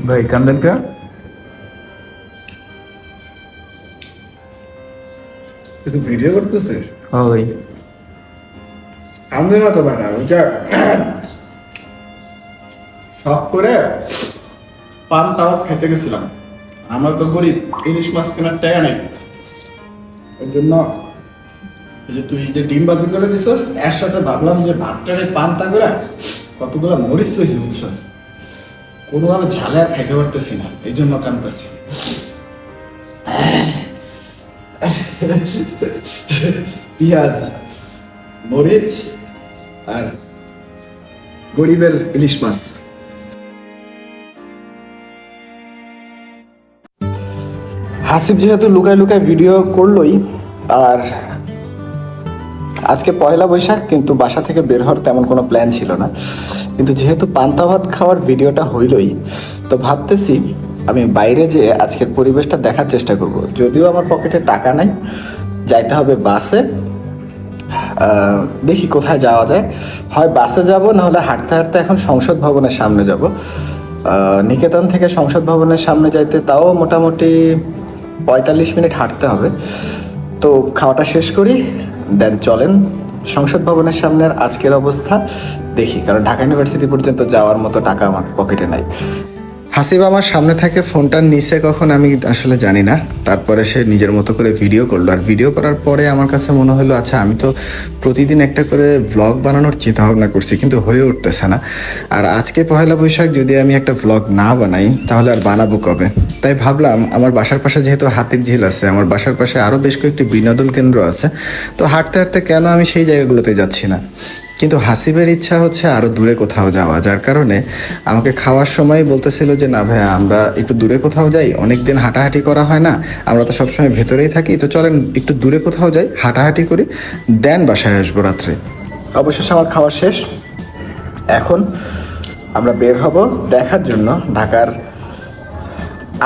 ভাই কান্দেন কা? তুই ভিডিও করতেছিস? ওই কান্দে না তো বেটা, ওইটা শখ করে পান তাওয়াত খেতে গেছিলাম। আমরা তো গরিব, ইলিশ মাছ কেনার টাকা নেই। ওই জন্য এই যে তুই যে ডিম বাজি করে দিছস, এর সাথে ভাবলাম যে ভাতটারে পান্তা করে কতগুলো মরিচ লইছি বুঝছস, কোনোভাবে ঝালে আর খাইতে পারতেছি না, এই জন্য কান্দতেছি। পেঁয়াজ, মরিচ আর গরিবের ইলিশ মাছ। হাসিব যেহেতু লুকায় লুকায় ভিডিও করলোই, আর আজকে পয়লা বৈশাখ, কিন্তু বাসা থেকে বের হওয়ার তেমন কোনো প্ল্যান ছিল না, কিন্তু যেহেতু পান্তা ভাত খাওয়ার ভিডিওটা হইলই, তো ভাবতেছি আমি বাইরে যেয়ে আজকের পরিবেশটা দেখার চেষ্টা করব। যদিও আমার পকেটে টাকা নাই, যাইতে হবে বাসে। দেখি কোথায় যাওয়া যায়, হয় বাসে যাব, নাহলে হাঁটতে হাঁটতে এখন সংসদ ভবনের সামনে যাব। নিকেতন থেকে সংসদ ভবনের সামনে যাইতে তাও মোটামুটি 45 মিনিট হাঁটতে হবে। তো খাওয়াটা শেষ করি, দেন চলেন সংসদ ভবনের সামনের আজকের অবস্থা দেখি, কারণ ঢাকা ইউনিভার্সিটি পর্যন্ত যাওয়ার মতো টাকা আমার পকেটে নাই। হাসিব আমার সামনে থাকে, ফোনটার নিচে কখন আমি আসলে জানি না। তারপরে সে নিজের মতো করে ভিডিও করলো, আর ভিডিও করার পরে আমার কাছে মনে হলো আচ্ছা আমি তো প্রতিদিন একটা করে ভ্লগ বানানোর চিন্তা ভাবনা করছি, কিন্তু হয়ে উঠতেছে না। আর আজকে পয়লা বৈশাখ যদি আমি একটা ভ্লগ না বানাই তাহলে আর বানাবো কবে? তাই ভাবলাম আমার বাসার পাশে যেহেতু হাতির ঝিল আছে, আমার বাসার পাশে আরও বেশ কয়েকটি বিনোদন কেন্দ্র আছে, তো হাঁটতে হাঁটতে কেন আমি সেই জায়গাগুলোতে যাচ্ছি না। কিন্তু হাসিবের ইচ্ছা হচ্ছে আরও দূরে কোথাও যাওয়া, যার কারণে আমাকে খাওয়ার সময় বলতেছিল যে না ভাইয়া আমরা একটু দূরে কোথাও যাই, অনেক দিন হাঁটাহাঁটি করা হয় না, আমরা তো সবসময় ভেতরেই থাকি, তো চলেন একটু দূরে কোথাও যাই, হাঁটাহাঁটি করি, দেন বাসায় আসবো রাত্রে। অবশেষে আমার খাওয়া শেষ, এখন আমরা বের হব দেখার জন্য ঢাকার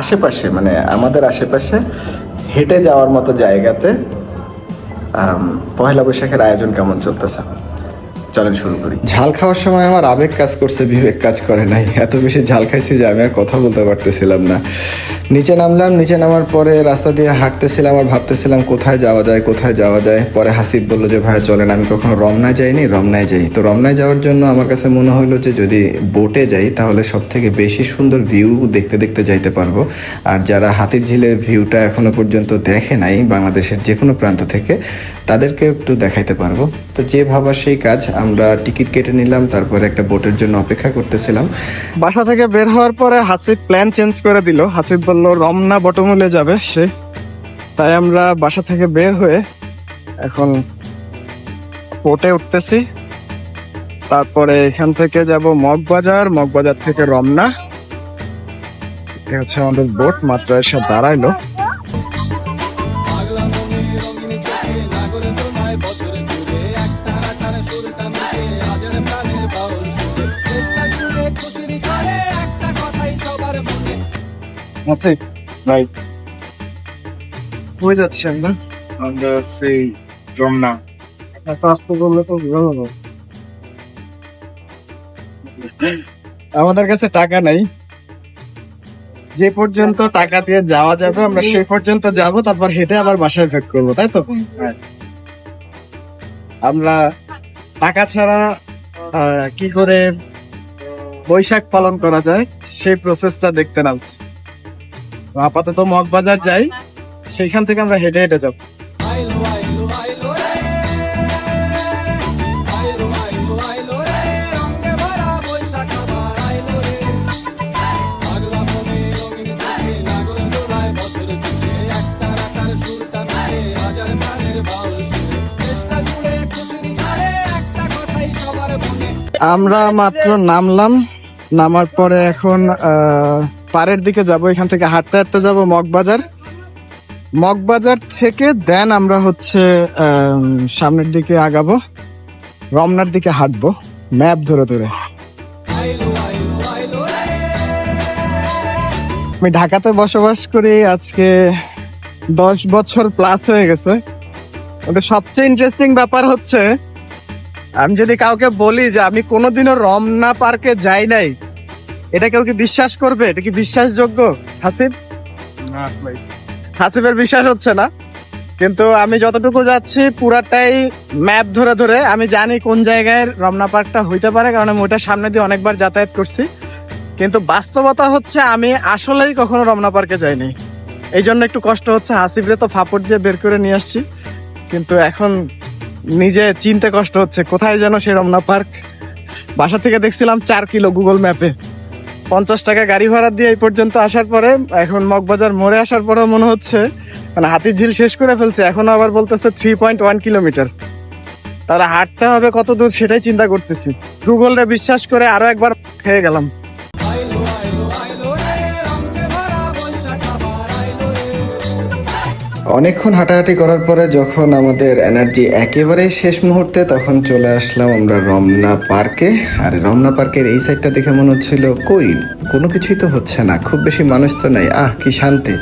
আশেপাশে, মানে আমাদের আশেপাশে হেঁটে যাওয়ার মতো জায়গাতে পয়লা বৈশাখের আয়োজন কেমন চলতেছে। চলেন শুরু করি। ঝাল খাওয়ার সময় আমার আবেগ কাজ করছে, বিবেক কাজ করে নাই। এত বেশি ঝাল খাইছি যে আমি আর কথা বলতে পারতেছিলাম না। নিচে নামলাম, নিচে নামার পরে রাস্তা দিয়ে হাঁটতেছিলাম আর ভাবতেছিলাম কোথায় যাওয়া যায়, কোথায় যাওয়া যায়। পরে হাসিব বললো যে ভাইয়া চলেন, আমি কখনো রমনায় যাইনি, রমনায় যাই। তো রমনায় যাওয়ার জন্য আমার কাছে মনে হলো যে যদি বোটে যাই তাহলে সব থেকে বেশি সুন্দর ভিউ দেখতে দেখতে যাইতে পারবো। আর যারা হাতির ঝিলের ভিউটা এখনো পর্যন্ত দেখে নাই বাংলাদেশের যে কোনো প্রান্ত থেকে, তাদেরকে একটু দেখাইতে পারবো। তো যে ভাবা সেই কাজ, আমরা টিকিট কেটে নিলাম, তারপরে একটা বোটের জন্য অপেক্ষা করতেছিলাম। বাসা থেকে বের হওয়ার পরে হাসিব প্ল্যান চেঞ্জ করে দিল। হাসিব বললো রমনা বটমূলে যাবে সে, তাই আমরা বাসা থেকে বের হয়ে এখন বোটে উঠতেছি। তারপরে এখান থেকে যাব মগবাজার, মগবাজার থেকে রমনা। এটা হচ্ছে আমাদের বোট, মাত্র এসে দাঁড়াইলো। হয়ে যাচ্ছে আমরা সেই রমনা। এত আসতে বললে তো ভালো। আমাদের কাছে টাকা নাই, যে পর্যন্ত টাকা দিয়ে যাওয়া যাবে আমরা সেই পর্যন্ত যাব, তারপর হেঁটে আবার বাসায় ব্যাক করবো, তাই তো? আমরা টাকা ছাড়া কি করে বৈশাখ পালন করা যায় সেই প্রসেসটা দেখতে নামছি। আপাতত মগবাজার যাই, সেইখান থেকে আমরা হেঁটে হেঁটে যাব। আমরা মাত্র নামলাম, নামার পরে এখন পাড়ের দিকে যাব। এখান থেকে হাঁটতে হাঁটতে যাব মগবাজার, মগবাজার থেকে দেন আমরা হচ্ছে সামনের দিকে আগাবো, রমনার দিকে হাঁটবো ম্যাপ ধরে ধরে। আমি ঢাকাতে বসবাস করি আজকে 10 বছর প্লাস হয়ে গেছে। ওটা সবচেয়ে ইন্টারেস্টিং ব্যাপার হচ্ছে, আমি যদি কাউকে বলি যে আমি কোনোদিনও রমনা পার্কে যাই নাই, এটা কেউ কি বিশ্বাস করবে? এটা কি বিশ্বাসযোগ্য হাসিব? না ভাই, হাসিবের বিশ্বাস হচ্ছে না, কিন্তু আমি যতটুকু যাচ্ছি পুরাটাই ম্যাপ ধরে ধরে আমি জানি কোন জায়গায় রমনা পার্কটা হইতে পারে, কারণ আমি ওটার সামনে দিয়ে অনেকবার যাতায়াত করছি। কিন্তু বাস্তবতা হচ্ছে আমি আসলেই কখনো রমনা পার্কে যাইনি, এই জন্য একটু কষ্ট হচ্ছে। হাসিবরে তো ফাপড় দিয়ে বের করে নিয়ে আসছি, কিন্তু এখন নিজে চিনতে কষ্ট হচ্ছে কোথায় যেন সেই রমনা পার্ক। বাসা থেকে দেখছিলাম 4 কিলো গুগল ম্যাপে, 50 টাকা গাড়ি ভাড়া দিয়ে এই পর্যন্ত আসার পরে এখন মগবাজার মোড়ে আসার পরেও মনে হচ্ছে মানে হাতির ঝিল শেষ করে ফেলছে, এখনো আবার বলতেছে 3.1 কিলোমিটার। তাহলে হাঁটতে হবে কত দূর সেটাই চিন্তা করতেছি। গুগলরে বিশ্বাস করে আরো একবার খেয়ে গেলাম। অনেকক্ষণ হাঁটাহাঁটি করার পরে যখন আমাদের এনার্জি একেবারেই শেষ মুহূর্তে, তখন চলে আসলাম আমরা রমনা পার্কে। আর রমনা পার্কের এই সাইডটা দেখে মনে হচ্ছিল কই কোনো কিছুই তো হচ্ছে না, খুব বেশি মানুষ তো নাই, কি শান্তি।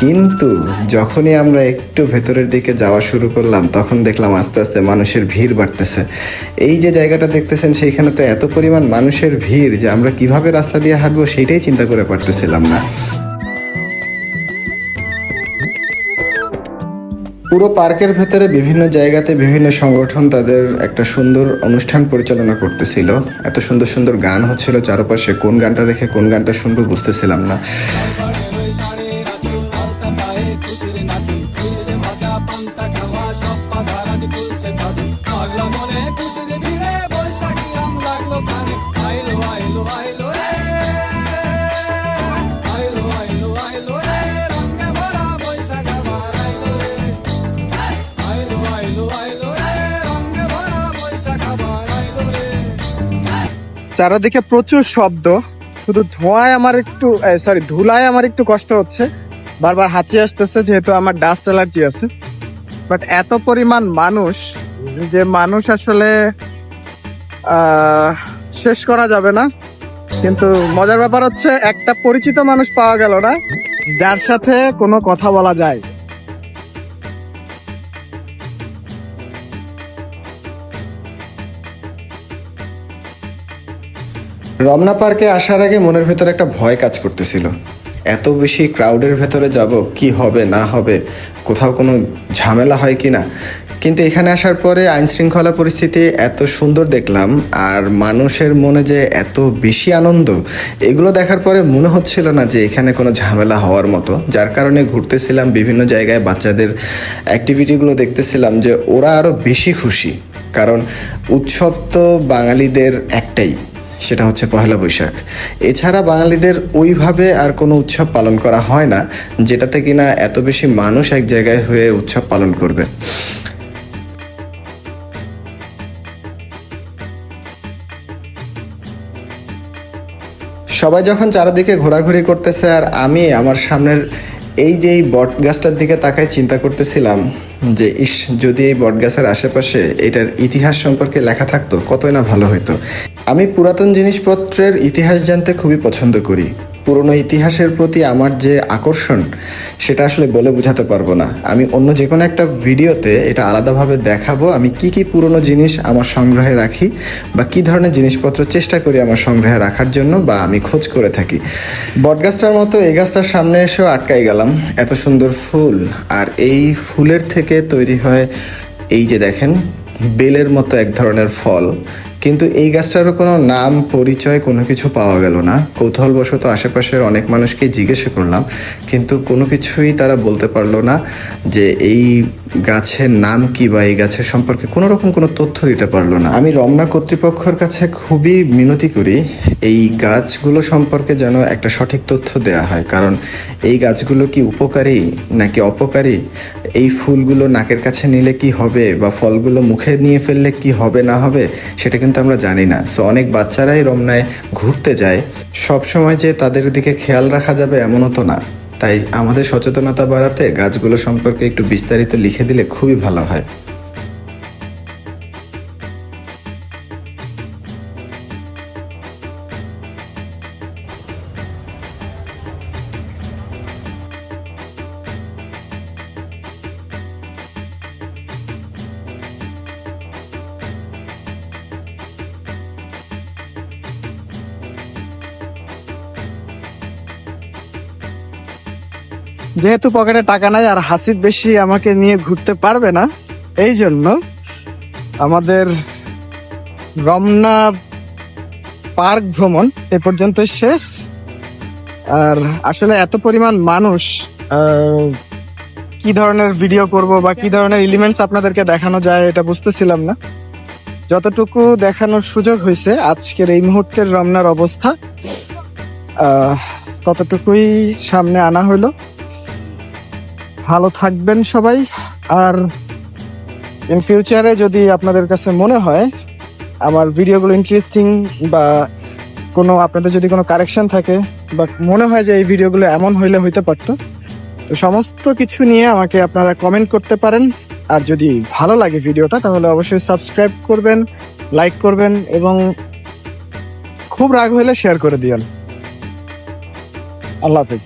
কিন্তু যখনই আমরা একটু ভেতরের দিকে যাওয়া শুরু করলাম তখন দেখলাম আস্তে আস্তে মানুষের ভিড় বাড়তেছে। এই যে জায়গাটা দেখতেছেন সেইখানে তো এত পরিমাণ মানুষের ভিড় যে আমরা কিভাবে রাস্তা দিয়ে হাঁটবো সেইটাই চিন্তা করে পারতেছিলাম না। পুরো পার্কের ভেতরে বিভিন্ন জায়গাতে বিভিন্ন সংগঠন তাদের একটা সুন্দর অনুষ্ঠান পরিচালনা করতেছিল। এত সুন্দর সুন্দর গান হচ্ছিল চারপাশে, কোন গানটা রেখে কোন গানটা শুনবো বুঝতেছিলাম না। চারদিকে প্রচুর শব্দ, শুধু ধোঁয়ায় আমার একটু ধুলায় আমার একটু কষ্ট হচ্ছে, বারবার হাঁচি আসতেছে যেহেতু আমার ডাস্ট অ্যালার্জি আছে। বাট এত পরিমাণ মানুষ যে মানুষ আসলে শেষ করা যাবে না। কিন্তু মজার ব্যাপার হচ্ছে একটা পরিচিত মানুষ পাওয়া গেল না যার সাথে কোনো কথা বলা যায়। রমনা পার্কে আসার আগে মনের ভেতরে একটা ভয় কাজ করতেছিল, এত বেশি ক্রাউডের ভেতরে যাব, কি হবে না হবে, কোথাও কোনো ঝামেলা হয় কি না। কিন্তু এখানে আসার পরে আইন শৃঙ্খলা পরিস্থিতি এত সুন্দর দেখলাম, আর মানুষের মনে যে এত বেশি আনন্দ, এগুলো দেখার পরে মনে হচ্ছিল না যে এখানে কোনো ঝামেলা হওয়ার মতো। যার কারণে ঘুরতেছিলাম বিভিন্ন জায়গায়, বাচ্চাদের অ্যাক্টিভিটিগুলো দেখতেছিলাম যে ওরা আরও বেশি খুশি। কারণ উৎসব তো বাঙালিদের একটাই, সেটা হচ্ছে পহেলা বৈশাখ। এছাড়া বাঙালিদের ওইভাবে আর কোনো উৎসব পালন করা হয় না যেটাতে কিনা এত বেশি মানুষ এক জায়গায় হয়ে উৎসব পালন করবে। সবাই যখন চারদিকে ঘোরাঘুরি করতেছে আর আমি আমার সামনের এই যে এই বট গাছটার দিকে তাকায় চিন্তা করতেছিলাম যে ইস, যদি এই বট গাছের আশেপাশে এটার ইতিহাস সম্পর্কে লেখা থাকতো কতই না ভালো হতো। আমি পুরাতন জিনিসপত্রের ইতিহাস জানতে খুবই পছন্দ করি। পুরনো ইতিহাসের প্রতি আমার যে আকর্ষণ সেটা আসলে বলে বোঝাতে পারবো না। আমি অন্য যে কোনো একটা ভিডিওতে এটা আলাদাভাবে দেখাবো আমি কি কি পুরনো জিনিস আমার সংগ্রহে রাখি বা কি ধরনের জিনিসপত্র চেষ্টা করি আমার সংগ্রহে রাখার জন্য বা আমি খোঁজ করে থাকি। বটগাছটার মতো এই গাছটার সামনে এসেও আটকাই গেলাম, এত সুন্দর ফুল, আর এই ফুলের থেকে তৈরি হয় এই যে দেখেন বেলের মতো এক ধরনের ফল। কিন্তু এই গাছটারও কোনো নাম পরিচয় কোনো কিছু পাওয়া গেল না। কৌতূহলবশত আশেপাশের অনেক মানুষকে জিজ্ঞাসা করলাম, কিন্তু কোনো কিছুই তারা বলতে পারলো না যে এই গাছের নাম কি বা এই গাছের সম্পর্কে কোনো রকম কোনো তথ্য দিতে পারলো না। আমি রমনা কর্তৃপক্ষের কাছে খুবই মিনতি করি এই গাছগুলো সম্পর্কে যেন একটা সঠিক তথ্য দেওয়া হয়, কারণ এই গাছগুলো কি উপকারী নাকি অপকারী, এই ফুলগুলো নাকের কাছে নিলে কি হবে বা ফলগুলো মুখে নিয়ে ফেললে কি হবে না হবে সেটা কিন্তু আমরা জানি না। সো অনেক বাচ্চারাই রমনায় ঘুরতে যায়, সব সময় যে তাদের দিকে খেয়াল রাখা যাবে এমনও তো না। তাই আমাদের সচেতনতা বাড়াতে গাছগুলো সম্পর্কে একটু বিস্তারিত লিখে দিলে খুবই ভালো হয়। যেহেতু পকেটে টাকা নাই আর হাসিব বেশি আমাকে নিয়ে ঘুরতে পারবে না, এই জন্য আমাদের রমনা পার্ক ভ্রমণ এ পর্যন্ত শেষ। আর আসলে এত পরিমাণ মানুষ, কি ধরনের ভিডিও করব বা কি ধরনের এলিমেন্টস আপনাদেরকে দেখানো যায় এটা বুঝতেছিলাম না। যতটুকু দেখানোর সুযোগ হয়েছে আজকের এই মুহূর্তের রমনার অবস্থা, ততটুকুই সামনে আনা হলো। ভালো থাকবেন সবাই। আর ইন ফিউচারে যদি আপনাদের কাছে মনে হয় আমার ভিডিওগুলো ইন্টারেস্টিং বা কোনো আপনাদের যদি কোনো কারেকশন থাকে বা মনে হয় যে এই ভিডিওগুলো এমন হইলে হইতে পারতো, তো সমস্ত কিছু নিয়ে আমাকে আপনারা কমেন্ট করতে পারেন। আর যদি ভালো লাগে ভিডিওটা তাহলে অবশ্যই সাবস্ক্রাইব করবেন, লাইক করবেন এবং খুব রাগ হইলে শেয়ার করে দিয়েন। আল্লাহ হাফেজ।